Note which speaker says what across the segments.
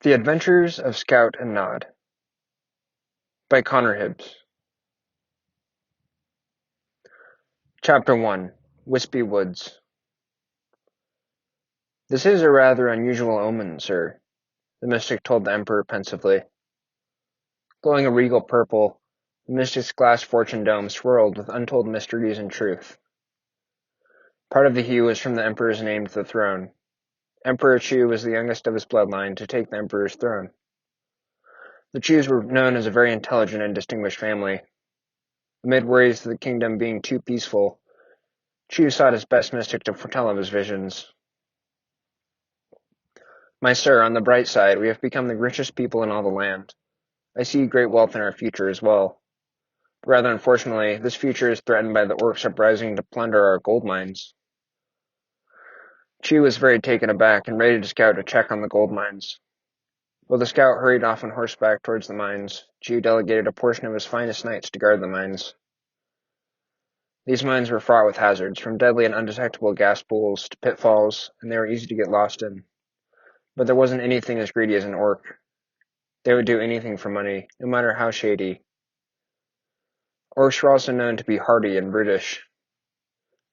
Speaker 1: The Adventures of Scout and Nod by Connor Hibbs. Chapter 1 Wispy Woods. This is a rather unusual omen, sir, the mystic told the Emperor pensively. Glowing a regal purple, the mystic's glass fortune dome swirled with untold mysteries and truth. Part of the hue was from the Emperor's name to the throne. Emperor Chu was the youngest of his bloodline to take the Emperor's throne. The Chus were known as a very intelligent and distinguished family. Amid worries of the kingdom being too peaceful, Chu sought his best mystic to foretell of his visions. My sir, on the bright side, we have become the richest people in all the land. I see great wealth in our future as well. But rather unfortunately, this future is threatened by the orcs uprising to plunder our gold mines. Chu was very taken aback and ready to scout a check on the gold mines. While the scout hurried off on horseback towards the mines, Chu delegated a portion of his finest knights to guard the mines. These mines were fraught with hazards, from deadly and undetectable gas pools to pitfalls, and they were easy to get lost in. But there wasn't anything as greedy as an orc. They would do anything for money, no matter how shady. Orcs were also known to be hardy and brutish.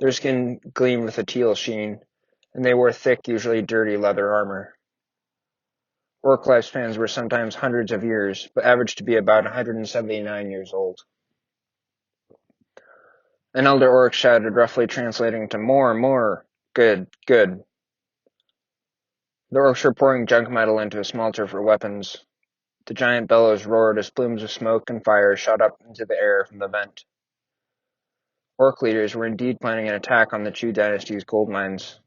Speaker 1: Their skin gleamed with a teal sheen, and they wore thick, usually dirty leather armor. Orc lifespans were sometimes hundreds of years, but averaged to be about 179 years old. An elder orc shouted, roughly translating to more, good. The orcs were pouring junk metal into a smelter for weapons. The giant bellows roared as plumes of smoke and fire shot up into the air from the vent. Orc leaders were indeed planning an attack on the Chu dynasty's gold mines.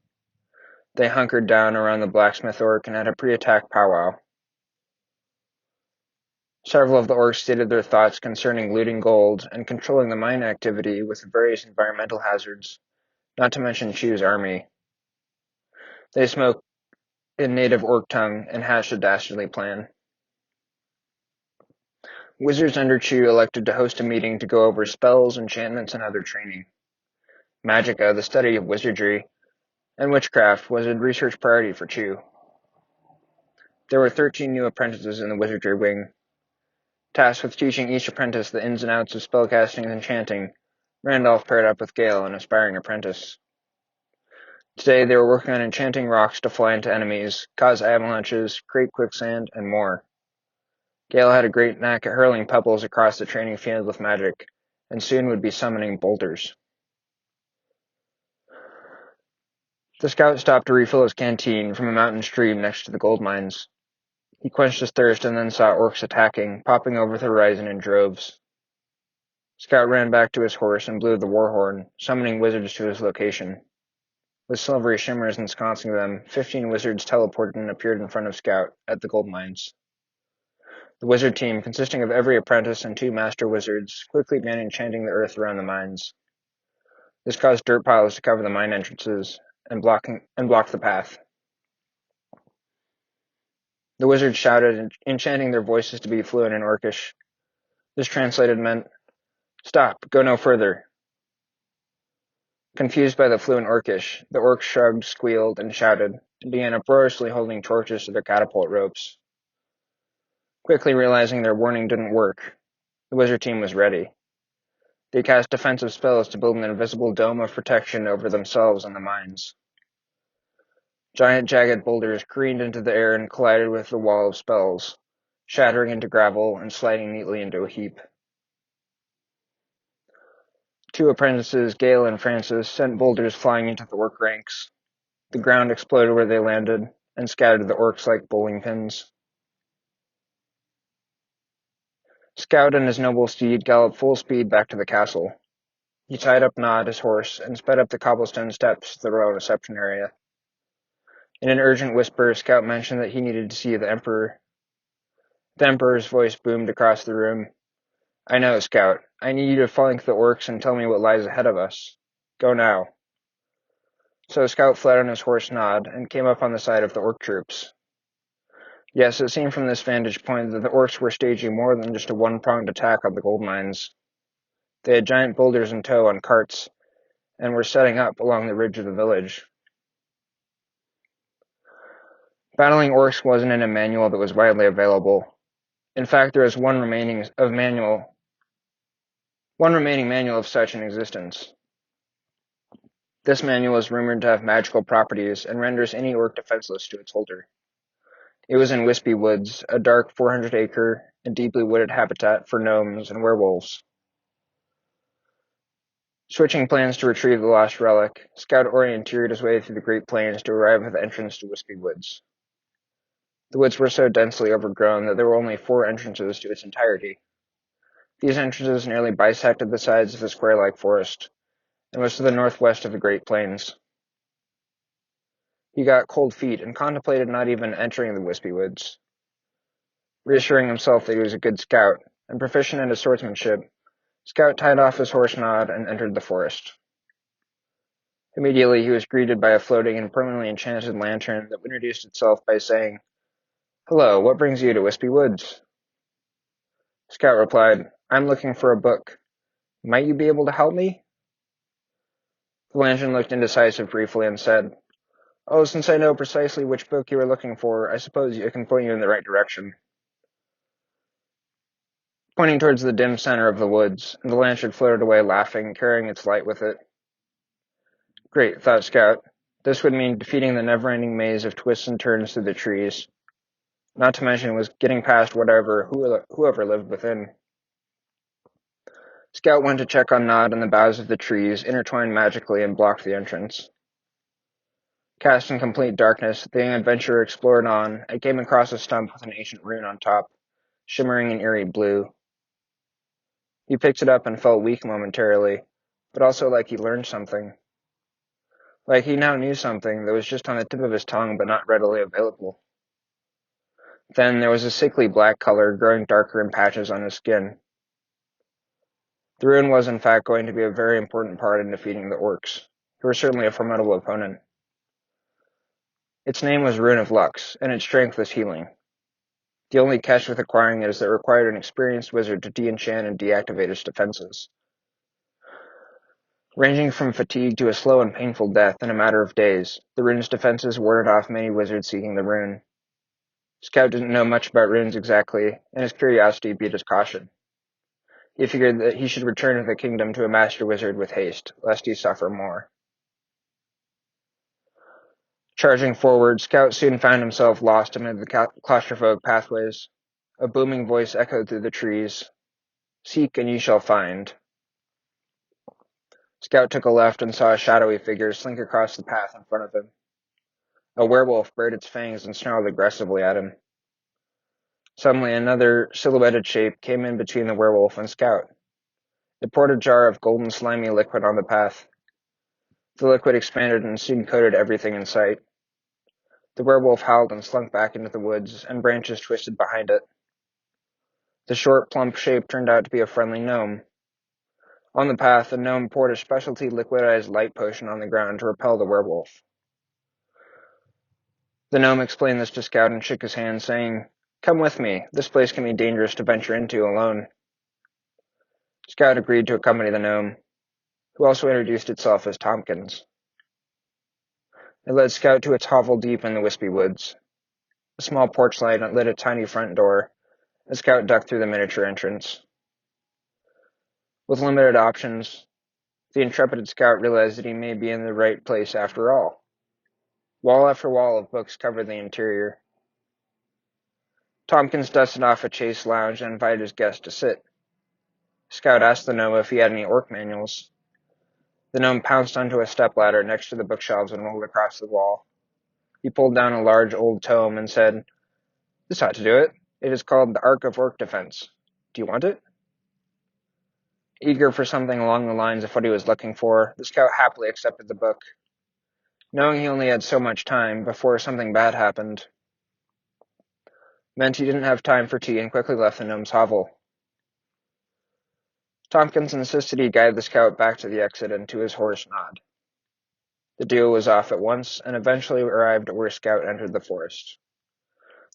Speaker 1: They hunkered down around the blacksmith orc and had a pre-attack powwow. Several of the orcs stated their thoughts concerning looting gold and controlling the mine activity with various environmental hazards, not to mention Chu's army. They spoke in native orc tongue and hatched a dastardly plan. Wizards under Chu elected to host a meeting to go over spells, enchantments, and other training. Magica, the study of wizardry, and witchcraft was a research priority for Chu. There were 13 new apprentices in the wizardry wing. Tasked with teaching each apprentice the ins and outs of spellcasting and enchanting, Randolph paired up with Gale, an aspiring apprentice. Today they were working on enchanting rocks to fly into enemies, cause avalanches, create quicksand, and more. Gale had a great knack at hurling pebbles across the training field with magic, and soon would be summoning boulders. The scout stopped to refill his canteen from a mountain stream next to the gold mines. He quenched his thirst and then saw orcs attacking, popping over the horizon in droves. Scout ran back to his horse and blew the war horn, summoning wizards to his location. With silvery shimmers ensconcing them, 15 wizards teleported and appeared in front of Scout at the gold mines. The wizard team, consisting of every apprentice and 2 master wizards, quickly began enchanting the earth around the mines. This caused dirt piles to cover the mine entrances and block the path. The wizards shouted, enchanting their voices to be fluent in Orcish. This translated meant, "Stop, go no further." Confused by the fluent Orcish, the orcs shrugged, squealed, and shouted, and began uproariously holding torches to their catapult ropes. Quickly realizing their warning didn't work, the wizard team was ready. They cast defensive spells to build an invisible dome of protection over themselves and the mines. Giant jagged boulders careened into the air and collided with the wall of spells, shattering into gravel and sliding neatly into a heap. 2 apprentices, Gale and Francis, sent boulders flying into the orc ranks. The ground exploded where they landed and scattered the orcs like bowling pins. Scout and his noble steed galloped full speed back to the castle. He tied up Nod, his horse, and sped up the cobblestone steps to the royal reception area. In an urgent whisper, Scout mentioned that he needed to see the Emperor. The Emperor's voice boomed across the room. "I know, Scout. I need you to flank the orcs and tell me what lies ahead of us. Go now." So Scout fled on his horse Nod and came up on the side of the orc troops. Yes, it seemed from this vantage point that the orcs were staging more than just a one-pronged attack on the gold mines. They had giant boulders in tow on carts and were setting up along the ridge of the village. Battling orcs wasn't in a manual that was widely available. In fact, there is one remaining manual of such in existence. This manual is rumored to have magical properties and renders any orc defenseless to its holder. It was in Wispy Woods, a dark 400-acre and deeply wooded habitat for gnomes and werewolves. Switching plans to retrieve the lost relic, Scout orienteered his way through the Great Plains to arrive at the entrance to Wispy Woods. The woods were so densely overgrown that there were only 4 entrances to its entirety. These entrances nearly bisected the sides of the square-like forest, and was to the northwest of the Great Plains. He got cold feet and contemplated not even entering the Wispy Woods. Reassuring himself that he was a good scout and proficient in his swordsmanship, Scout tied off his horse Nod and entered the forest. Immediately he was greeted by a floating and permanently enchanted lantern that introduced itself by saying, "Hello, what brings you to Wispy Woods?" Scout replied, "I'm looking for a book. Might you be able to help me?" The lantern looked indecisive briefly and said, "Oh, since I know precisely which book you are looking for, I suppose I can point you in the right direction." Pointing towards the dim center of the woods, and the lantern floated away laughing, carrying its light with it. Great, thought Scout. This would mean defeating the never-ending maze of twists and turns through the trees. Not to mention was getting past whoever lived within. Scout went to check on Nod, and the boughs of the trees intertwined magically and blocked the entrance. Cast in complete darkness, the young adventurer explored on and came across a stump with an ancient rune on top, shimmering in eerie blue. He picked it up and felt weak momentarily, but also like he learned something. Like he now knew something that was just on the tip of his tongue but not readily available. Then there was a sickly black color growing darker in patches on his skin. The rune was in fact going to be a very important part in defeating the orcs, who were certainly a formidable opponent. Its name was Rune of Lux, and its strength was healing. The only catch with acquiring it is that it required an experienced wizard to de-enchant and deactivate its defenses. Ranging from fatigue to a slow and painful death in a matter of days, the rune's defenses warded off many wizards seeking the rune. Scout didn't know much about runes exactly, and his curiosity beat his caution. He figured that he should return to the kingdom to a master wizard with haste, lest he suffer more. Charging forward, Scout soon found himself lost amid the claustrophobic pathways. A booming voice echoed through the trees. "Seek and ye shall find." Scout took a left and saw a shadowy figure slink across the path in front of him. A werewolf bared its fangs and snarled aggressively at him. Suddenly, another silhouetted shape came in between the werewolf and Scout. It poured a jar of golden slimy liquid on the path. The liquid expanded and soon coated everything in sight. The werewolf howled and slunk back into the woods, and branches twisted behind it. The short, plump shape turned out to be a friendly gnome. On the path, the gnome poured a specialty liquidized light potion on the ground to repel the werewolf. The gnome explained this to Scout and shook his hand, saying, "Come with me. This place can be dangerous to venture into alone." Scout agreed to accompany the gnome, who also introduced itself as Tompkins. It led Scout to its hovel deep in the Wispy Woods. A small porch light lit a tiny front door, and Scout ducked through the miniature entrance. With limited options, the intrepid Scout realized that he may be in the right place after all. Wall after wall of books covered the interior. Tompkins dusted off a chaise lounge and invited his guest to sit. Scout asked the gnome if he had any orc manuals. The gnome pounced onto a stepladder next to the bookshelves and rolled across the wall. He pulled down a large old tome and said, "This ought to do it. It is called The Ark of Orc Defense. Do you want it?" Eager for something along the lines of what he was looking for, the Scout happily accepted the book, knowing he only had so much time before something bad happened. Meant he didn't have time for tea and quickly left the gnome's hovel. Tompkins insisted he guide the Scout back to the exit and to his horse Nod. The duo was off at once, and eventually arrived where Scout entered the forest.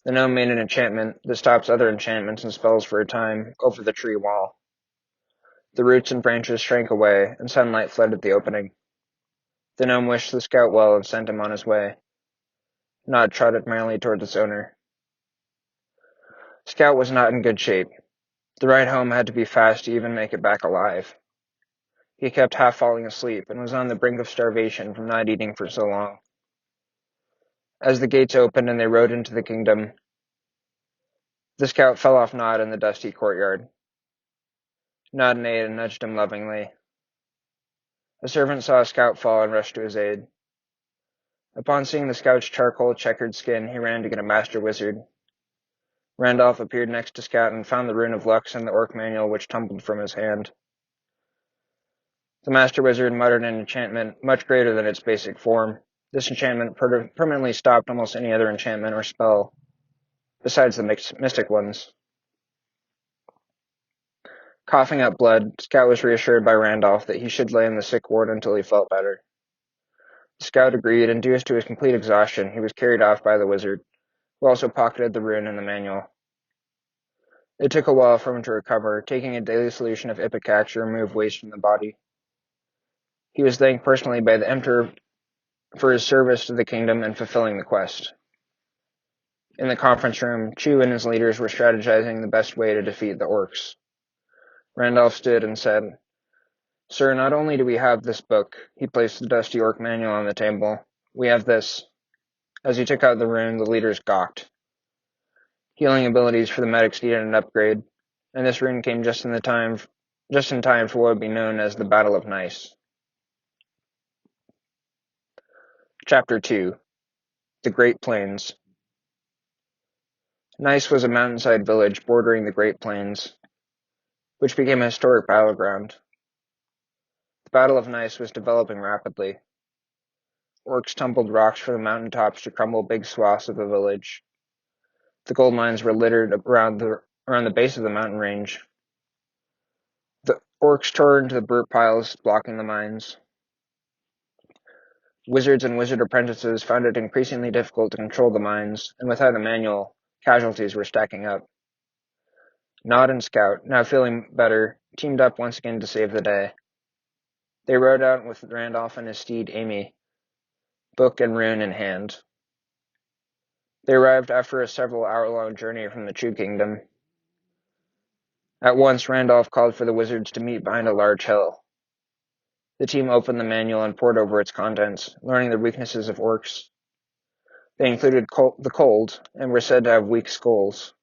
Speaker 1: The gnome made an enchantment that stops other enchantments and spells for a time over the tree wall. The roots and branches shrank away, and sunlight flooded the opening. The gnome wished the Scout well and sent him on his way. Nod trotted merrily toward its owner. Scout was not in good shape. The ride home had to be fast to even make it back alive. He kept half falling asleep and was on the brink of starvation from not eating for so long. As the gates opened and they rode into the kingdom, the scout fell off Nod in the dusty courtyard. Nod neighed and nudged him lovingly. A servant saw Scout fall and rushed to his aid. Upon seeing the scout's charcoal-checkered skin, he ran to get a master wizard. Randolph appeared next to Scout and found the Rune of Lux and the Orc manual, which tumbled from his hand. The master wizard muttered an enchantment much greater than its basic form. This enchantment permanently stopped almost any other enchantment or spell, besides the mystic ones. Coughing up blood, Scout was reassured by Randolph that he should lay in the sick ward until he felt better. The scout agreed, and due to his complete exhaustion, he was carried off by the wizard, who also pocketed the rune and the manual. It took a while for him to recover, taking a daily solution of ipecac to remove waste from the body. He was thanked personally by the Emperor for his service to the kingdom and fulfilling the quest. In the conference room, Chu and his leaders were strategizing the best way to defeat the orcs. Randolph stood and said, "Sir, not only do we have this book," he placed the dusty orc manual on the table, "we have this." As he took out the rune, the leaders gawked. Healing abilities for the medics needed an upgrade, and this rune came just in time for what would be known as the Battle of Nice. Chapter 2. The Great Plains. Nice was a mountainside village bordering the Great Plains, which became a historic battleground. The Battle of Nice was developing rapidly. Orcs tumbled rocks from the mountaintops to crumble big swaths of the village. The gold mines were littered around the base of the mountain range. The orcs tore into the dirt piles, blocking the mines. Wizards and wizard apprentices found it increasingly difficult to control the mines, and without a manual, casualties were stacking up. Nod and Scout, now feeling better, teamed up once again to save the day. They rode out with Randolph and his steed Amy, book and rune in hand. They arrived after a several-hour-long journey from the True Kingdom. At once, Randolph called for the wizards to meet behind a large hill. The team opened the manual and pored over its contents, learning the weaknesses of orcs. They included the cold, and were said to have weak skulls,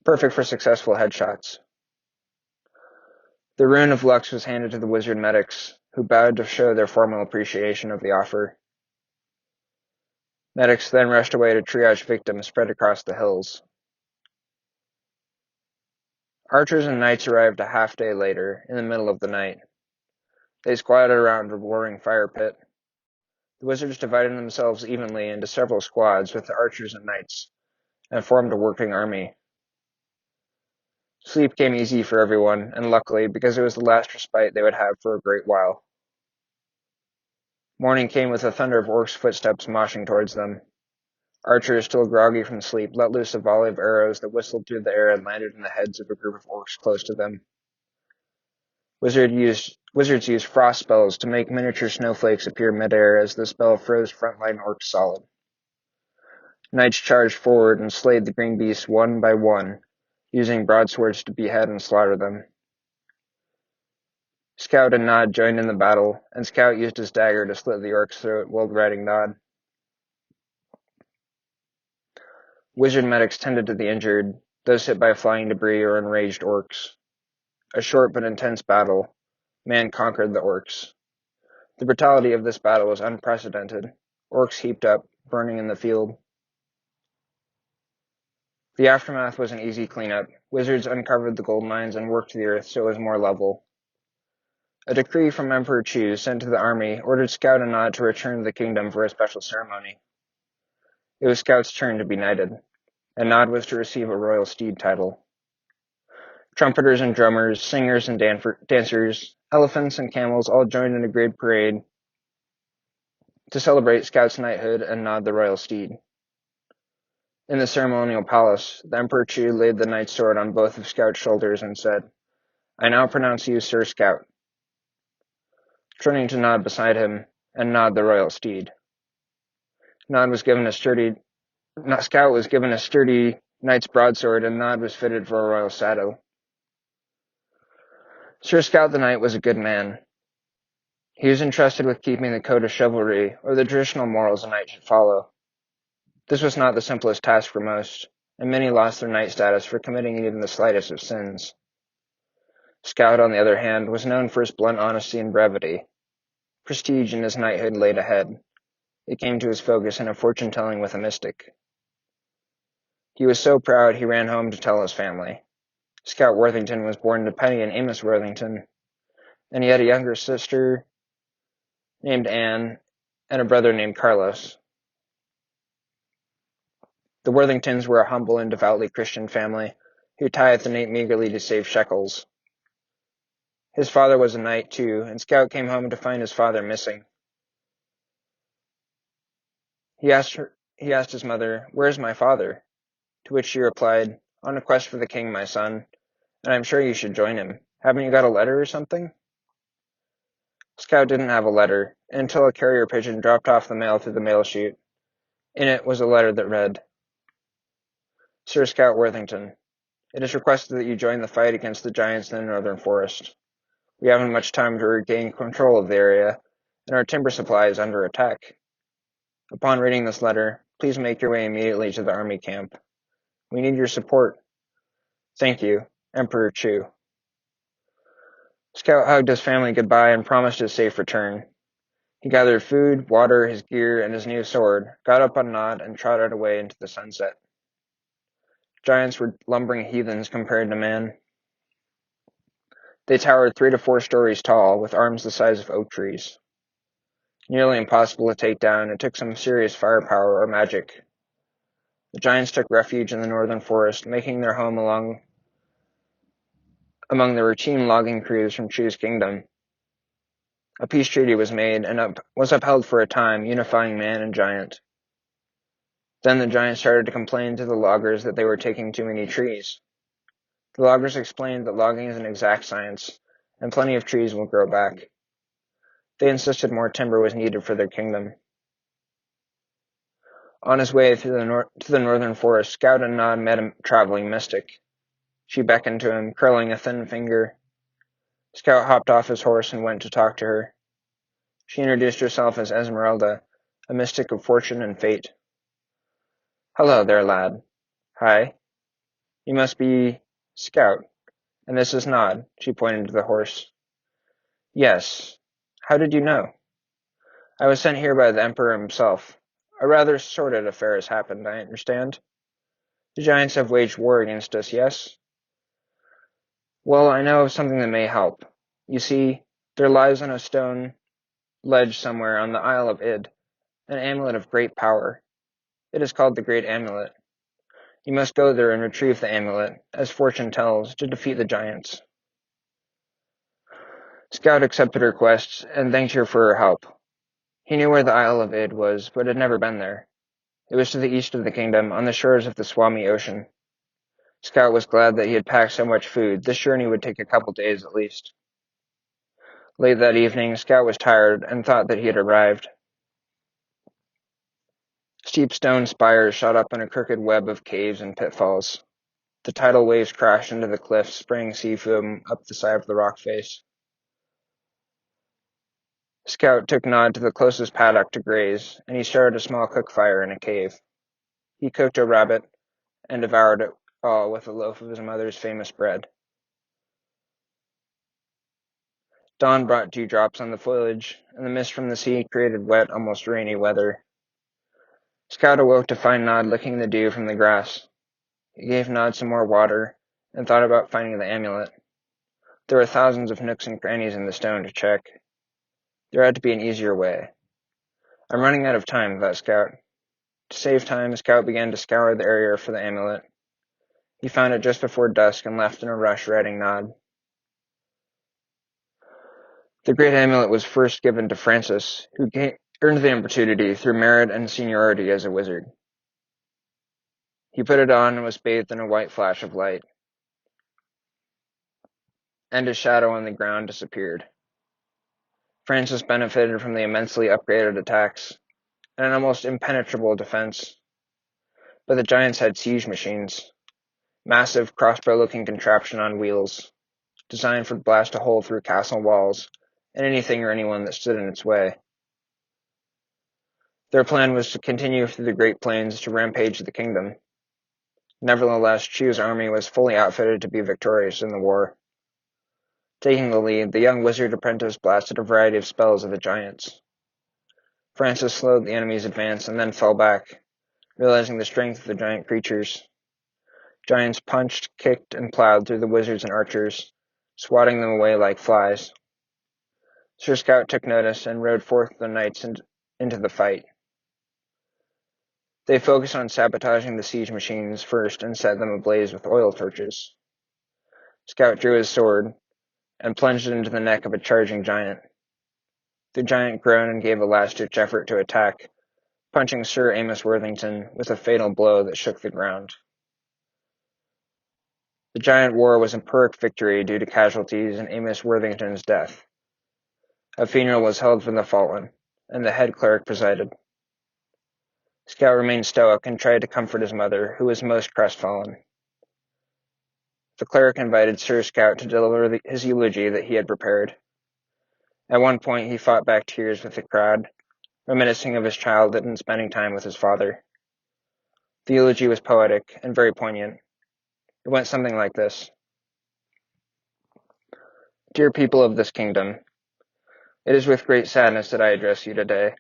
Speaker 1: perfect for successful headshots. The Rune of Lux was handed to the wizard medics, who bowed to show their formal appreciation of the offer. Medics then rushed away to triage victims spread across the hills. Archers and knights arrived a half-day later, in the middle of the night. They squatted around a roaring fire pit. The wizards divided themselves evenly into several squads with the archers and knights, and formed a working army. Sleep came easy for everyone, and luckily, because it was the last respite they would have for a great while. Morning came with the thunder of orcs' footsteps moshing towards them. Archers, still groggy from sleep, let loose a volley of arrows that whistled through the air and landed in the heads of a group of orcs close to them. Wizards used frost spells to make miniature snowflakes appear midair as the spell froze frontline orcs solid. Knights charged forward and slayed the green beasts one by one, using broadswords to behead and slaughter them. Scout and Nod joined in the battle, and Scout used his dagger to slit the orc's throat while riding Nod. Wizard medics tended to the injured, those hit by flying debris or enraged orcs. A short but intense battle. Man conquered the orcs. The brutality of this battle was unprecedented. Orcs heaped up, burning in the field. The aftermath was an easy cleanup. Wizards uncovered the gold mines and worked the earth so it was more level. A decree from Emperor Chu, sent to the army, ordered Scout and Nod to return to the kingdom for a special ceremony. It was Scout's turn to be knighted, and Nod was to receive a royal steed title. Trumpeters and drummers, singers and dancers, elephants and camels all joined in a great parade to celebrate Scout's knighthood and Nod the royal steed. In the ceremonial palace, the Emperor Chu laid the knight's sword on both of Scout's shoulders and said, "I now pronounce you Sir Scout," turning to Nod beside him, and Nod the royal steed. Scout was given a sturdy knight's broadsword, and Nod was fitted for a royal saddle. Sir Scout the Knight was a good man. He was entrusted with keeping the code of chivalry, or the traditional morals a knight should follow. This was not the simplest task for most, and many lost their knight status for committing even the slightest of sins. Scout, on the other hand, was known for his blunt honesty and brevity. Prestige in his knighthood laid ahead. It came to his focus in a fortune-telling with a mystic. He was so proud he ran home to tell his family. Scout Worthington was born to Penny and Amos Worthington, and he had a younger sister named Anne and a brother named Carlos. The Worthingtons were a humble and devoutly Christian family who tithed and ate meagerly to save shekels. His father was a knight, too, and Scout came home to find his father missing. He asked his mother, "Where's my father?" To which she replied, "On a quest for the king, my son, and I'm sure you should join him. Haven't you got a letter or something?" Scout didn't have a letter, until a carrier pigeon dropped off the mail through the mail chute. In it was a letter that read, "Sir Scout Worthington, it is requested that you join the fight against the giants in the northern forest. We haven't much time to regain control of the area, and our timber supply is under attack. Upon reading this letter, please make your way immediately to the army camp. We need your support. Thank you, Emperor Chu." Scout hugged his family goodbye and promised his safe return. He gathered food, water, his gear, and his new sword, got up on Nod, and trotted away into the sunset. Giants were lumbering heathens compared to man. They towered 3 to 4 stories tall, with arms the size of oak trees. Nearly impossible to take down, it took some serious firepower or magic. The giants took refuge in the northern forest, making their home among the routine logging crews from Chu's kingdom. A peace treaty was made and was upheld for a time, unifying man and giant. Then the giants started to complain to the loggers that they were taking too many trees. The loggers explained that logging is an exact science, and plenty of trees will grow back. They insisted more timber was needed for their kingdom. On his way through to the northern forest, Scout and Nod met a traveling mystic. She beckoned to him, curling a thin finger. Scout hopped off his horse and went to talk to her. She introduced herself as Esmeralda, a mystic of fortune and fate. "Hello there, lad." "Hi. You must be Scout. And this is Nod." She pointed to the horse. "Yes. How did you know?" "I was sent here by the Emperor himself. A rather sordid affair has happened, I understand. The giants have waged war against us, yes? Well, I know of something that may help. You see, there lies on a stone ledge somewhere on the Isle of Id an amulet of great power. It is called the Great Amulet. You must go there and retrieve the amulet, as fortune tells, to defeat the giants." Scout accepted her quest and thanked her for her help. He knew where the Isle of Id was, but had never been there. It was to the east of the kingdom, on the shores of the Swami Ocean. Scout was glad that he had packed so much food. This journey would take a couple days at least. Late that evening, Scout was tired and thought that he had arrived. Steep stone spires shot up in a crooked web of caves and pitfalls. The tidal waves crashed into the cliffs, spraying sea foam up the side of the rock face. Scout took Nod to the closest paddock to graze, and he started a small cook fire in a cave. He cooked a rabbit and devoured it all with a loaf of his mother's famous bread. Dawn brought dewdrops on the foliage, and the mist from the sea created wet, almost rainy weather. Scout awoke to find Nod licking the dew from the grass. He gave Nod some more water, and thought about finding the amulet. There were thousands of nooks and crannies in the stone to check. There had to be an easier way. "I'm running out of time," thought Scout. To save time, Scout began to scour the area for the amulet. He found it just before dusk and left in a rush, riding Nod. The great amulet was first given to Francis, who earned the opportunity through merit and seniority as a wizard. He put it on and was bathed in a white flash of light, and his shadow on the ground disappeared. Francis benefited from the immensely upgraded attacks. and an almost impenetrable defense. But the giants had siege machines, massive crossbow-looking contraption on wheels, designed to blast a hole through castle walls and anything or anyone that stood in its way. Their plan was to continue through the Great Plains to rampage the kingdom. Nevertheless, Chu's army was fully outfitted to be victorious in the war. Taking the lead, the young wizard apprentice blasted a variety of spells at the giants. Francis slowed the enemy's advance and then fell back, realizing the strength of the giant creatures. Giants punched, kicked, and plowed through the wizards and archers, swatting them away like flies. Sir Scout took notice and rode forth the knights into the fight. They focused on sabotaging the siege machines first and set them ablaze with oil torches. Scout drew his sword and plunged it into the neck of a charging giant. The giant groaned and gave a last-ditch effort to attack, punching Sir Amos Worthington with a fatal blow that shook the ground. The giant war was a Pyrrhic victory due to casualties and Amos Worthington's death. A funeral was held for the fallen, and the head cleric presided. Scout remained stoic and tried to comfort his mother, who was most crestfallen. The cleric invited Sir Scout to deliver his eulogy that he had prepared. At one point, he fought back tears with the crowd, reminiscing of his childhood and spending time with his father. The eulogy was poetic and very poignant. It went something like this. Dear people of this kingdom, it is with great sadness that I address you today.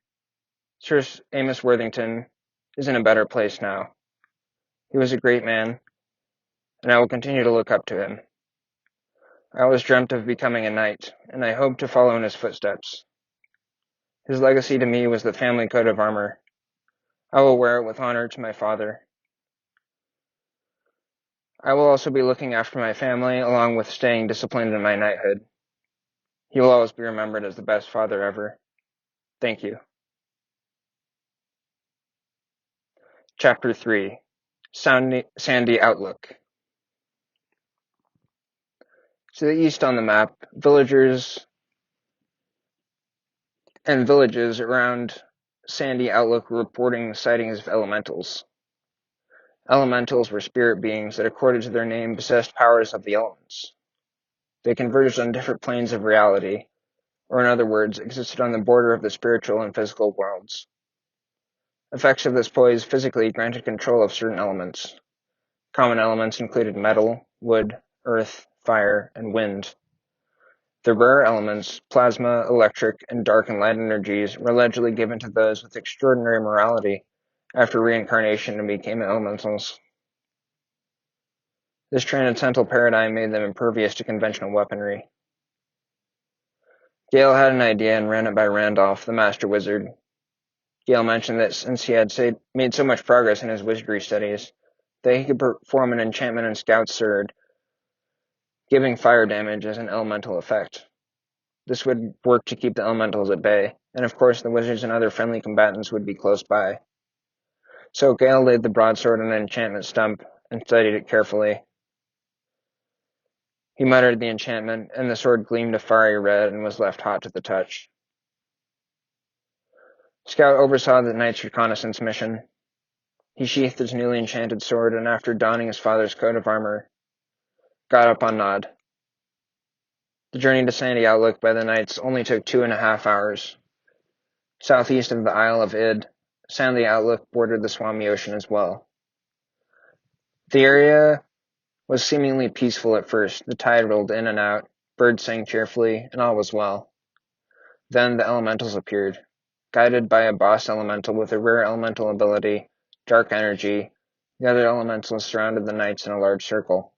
Speaker 1: Sir Amos Worthington is in a better place now. He was a great man, and I will continue to look up to him. I always dreamt of becoming a knight, and I hope to follow in his footsteps. His legacy to me was the family coat of armor. I will wear it with honor to my father. I will also be looking after my family, along with staying disciplined in my knighthood. He will always be remembered as the best father ever. Thank you. Chapter 3. Sandy Outlook. To the east on the map, villages around Sandy Outlook were reporting sightings of elementals. Elementals were spirit beings that, according to their name, possessed powers of the elements. They converged on different planes of reality, or in other words, existed on the border of the spiritual and physical worlds. Effects of this poise physically granted control of certain elements. Common elements included metal, wood, earth, fire, and wind. The rare elements, plasma, electric, and dark and light energies, were allegedly given to those with extraordinary morality after reincarnation and became elementals. This transcendental paradigm made them impervious to conventional weaponry. Gale had an idea and ran it by Randolph, the master wizard. Gale mentioned that since he had made so much progress in his wizardry studies, that he could perform an enchantment in Scout's sword, giving fire damage as an elemental effect. This would work to keep the elementals at bay, and of course the wizards and other friendly combatants would be close by. So Gale laid the broadsword on an enchantment stump and studied it carefully. He muttered the enchantment, and the sword gleamed a fiery red and was left hot to the touch. Scout oversaw the knight's reconnaissance mission. He sheathed his newly enchanted sword, and after donning his father's coat of armor, got up on Nod. The journey to Sandy Outlook by the knights only took 2.5 hours. Southeast of the Isle of Id, Sandy Outlook bordered the Swami Ocean as well. The area was seemingly peaceful at first. The tide rolled in and out, birds sang cheerfully, and all was well. Then the elementals appeared. Guided by a boss elemental with a rare elemental ability, dark energy, the other elementals surrounded the knights in a large circle.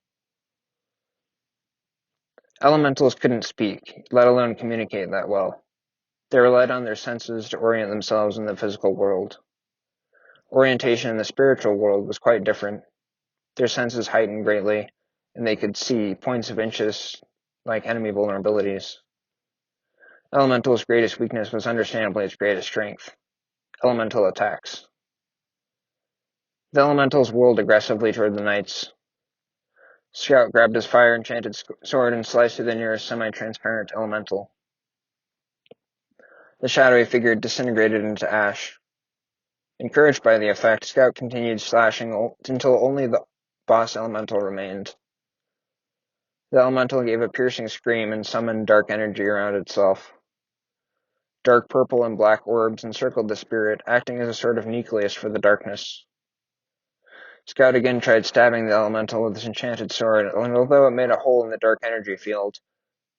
Speaker 1: Elementals couldn't speak, let alone communicate that well. They relied on their senses to orient themselves in the physical world. Orientation in the spiritual world was quite different. Their senses heightened greatly, and they could see points of interest like enemy vulnerabilities. Elemental's greatest weakness was understandably its greatest strength: elemental attacks. The elementals whirled aggressively toward the knights. Scout grabbed his fire-enchanted sword and sliced through the nearest semi-transparent elemental. The shadowy figure disintegrated into ash. Encouraged by the effect, Scout continued slashing until only the boss elemental remained. The elemental gave a piercing scream and summoned dark energy around itself. Dark purple and black orbs encircled the spirit, acting as a sort of nucleus for the darkness. Scout again tried stabbing the elemental with his enchanted sword, and although it made a hole in the dark energy field,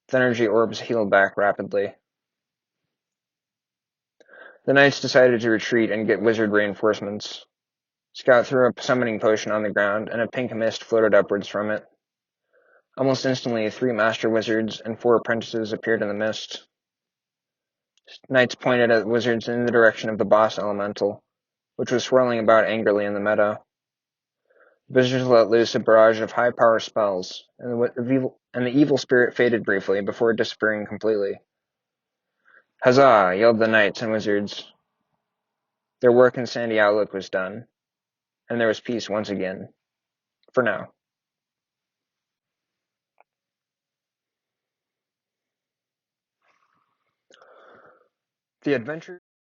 Speaker 1: the energy orbs healed back rapidly. The knights decided to retreat and get wizard reinforcements. Scout threw a summoning potion on the ground, and a pink mist floated upwards from it. Almost instantly, 3 master wizards and 4 apprentices appeared in the mist. Knights pointed at wizards in the direction of the boss elemental, which was swirling about angrily in the meadow. Wizards let loose a barrage of high-power spells, and the evil spirit faded briefly before disappearing completely. Huzzah! Yelled the knights and wizards. Their work in Sandy Outlook was done, and there was peace once again. For now. The adventure